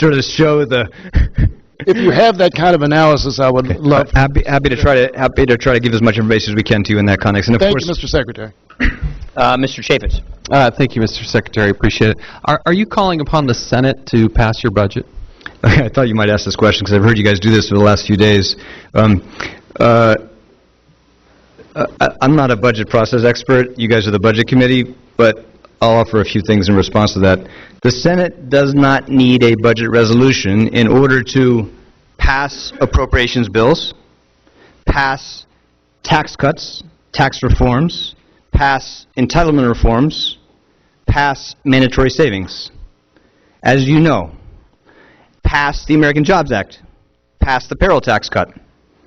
sort of show the. If you have that kind of analysis, I would love. Happy to try to give as much information as we can to you in that context. And of Thank course, you, Mr. Secretary. Mr. Chaffetz. Thank you, Mr. Secretary. Appreciate it. Are you calling upon the Senate to pass your budget? I thought you might ask this question because I've heard you guys do this for the last few days. I'm not a budget process expert. You guys are the budget committee, but I'll offer a few things in response to that. The Senate does not need a budget resolution in order to pass appropriations bills, pass tax cuts, tax reforms, pass entitlement reforms, pass mandatory savings. As you know, pass the American Jobs Act, pass the payroll tax cut.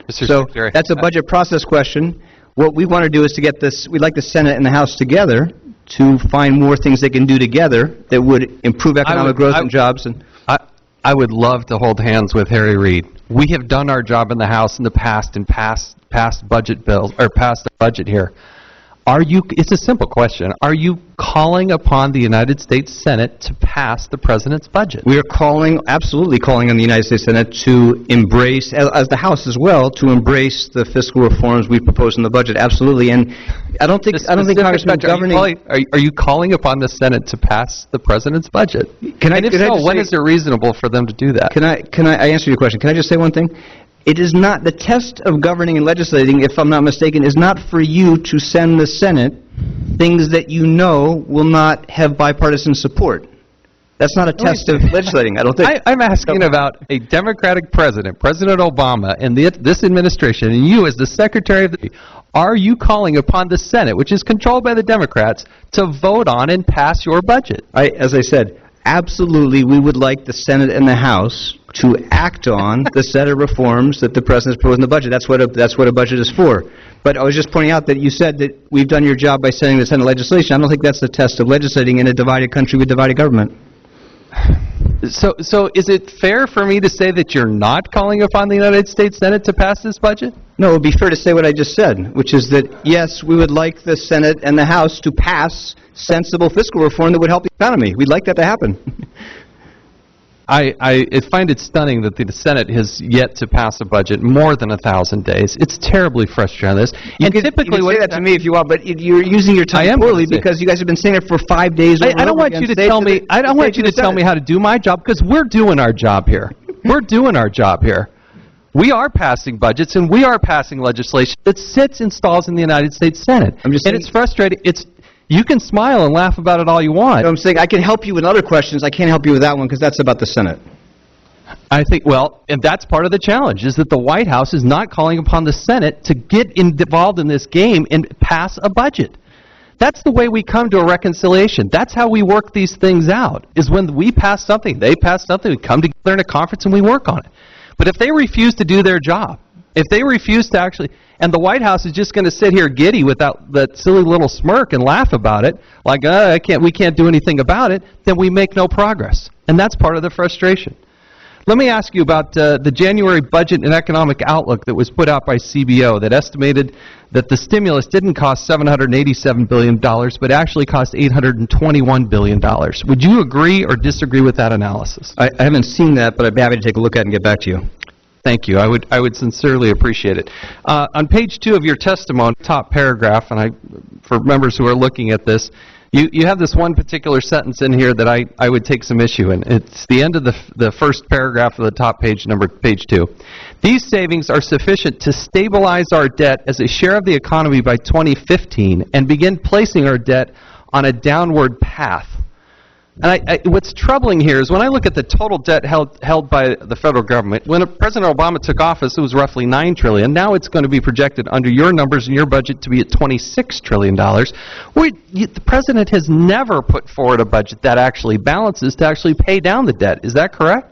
Mr. So Secretary, that's a budget process question. What we want to do is to get this, we'd like the Senate and the House together to find more things they can do together that would improve economic growth and jobs. And I would love to hold hands with Harry Reid. We have done our job in the House in the past and passed budget bills, or passed the budget here. It's a simple question. Are you calling upon the United States Senate to pass the President's budget? we are absolutely calling on the United States Senate to embrace, as the House as well, to embrace the fiscal reforms we propose in the budget. Absolutely. And I don't think Congressman governing. Are you calling upon the Senate to pass the President's budget? When is it reasonable for them to do that? Can I answer your question? Can I just say one thing? It is not, the test of governing and legislating, if I'm not mistaken, is not for you to send the Senate things that you know will not have bipartisan support. That's not a test of legislating, I don't think. I'm asking about a Democratic president, President Obama, and this administration, and you as the Secretary of the... Are you calling upon the Senate, which is controlled by the Democrats, to vote on and pass your budget? As I said, absolutely, we would like the Senate and the House to act on the set of reforms that the President's proposed in the budget. That's what a budget is for. But I was just pointing out that you said that we've done your job by sending the Senate legislation. I don't think that's the test of legislating in a divided country with divided government. So is it fair for me to say that you're not calling upon the United States Senate to pass this budget? No, it would be fair to say what I just said, which is that, yes, we would like the Senate and the House to pass sensible fiscal reform that would help the economy. We'd like that to happen. I find it stunning that the Senate has yet to pass a budget more than 1,000 days. It's terribly frustrating on this. You can say that to me if you want, but you're using your time poorly because you guys have been saying it for 5 days. I don't want you to tell me. I don't want you to tell me how to do my job, because we're doing our job here. We're doing our job here. We are passing budgets and we are passing legislation that sits and stalls in the United States Senate. And it's frustrating. You can smile and laugh about it all you want. No, I'm saying I can help you with other questions. I can't help you with that one because that's about the Senate. I think, well, and that's part of the challenge, is that the White House is not calling upon the Senate to get involved in this game and pass a budget. That's the way we come to a reconciliation. That's how we work these things out, is when we pass something, they pass something, we come together in a conference and we work on it. But if they refuse to do their job, if they refuse to actually, and the White House is just going to sit here giddy without that silly little smirk and laugh about it, like, we can't do anything about it, then we make no progress. And that's part of the frustration. Let me ask you about the January Budget and Economic Outlook that was put out by CBO that estimated that the stimulus didn't cost $787 billion, but actually cost $821 billion. Would you agree or disagree with that analysis? I haven't seen that, but I'd be happy to take a look at it and get back to you. Thank you. I would sincerely appreciate it. On page 2 of your testimony, top paragraph, and for members who are looking at this, you have this one particular sentence in here that I would take some issue in. It's the end of the first paragraph of the top page, page 2. These savings are sufficient to stabilize our debt as a share of the economy by 2015 and begin placing our debt on a downward path. And what's troubling here is when I look at the total debt held by the federal government, when President Obama took office, it was roughly $9 trillion. Now it's going to be projected under your numbers and your budget to be at $26 trillion. The president has never put forward a budget that actually balances to actually pay down the debt. Is that correct?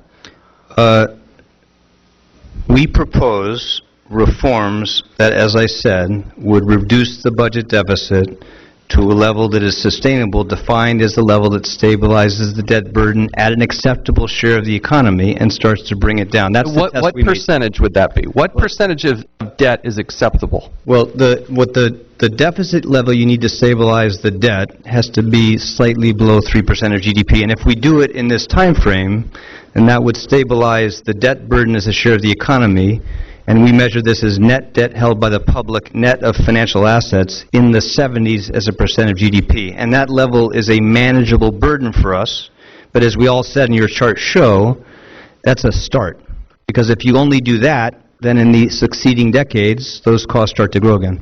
We propose reforms that, as I said, would reduce the budget deficit to a level that is sustainable, defined as the level that stabilizes the debt burden at an acceptable share of the economy and starts to bring it down. That's the What test we made. percentage would that be? What percentage of debt is acceptable? Well, the deficit level you need to stabilize the debt has to be slightly below 3% of GDP. And if we do it in this time frame, then that would stabilize the debt burden as a share of the economy, and we measure this as net debt held by the public, net of financial assets, in the 70s as a percent of GDP. And that level is a manageable burden for us, but as we all said in your chart show, that's a start. Because if you only do that, then in the succeeding decades, those costs start to grow again.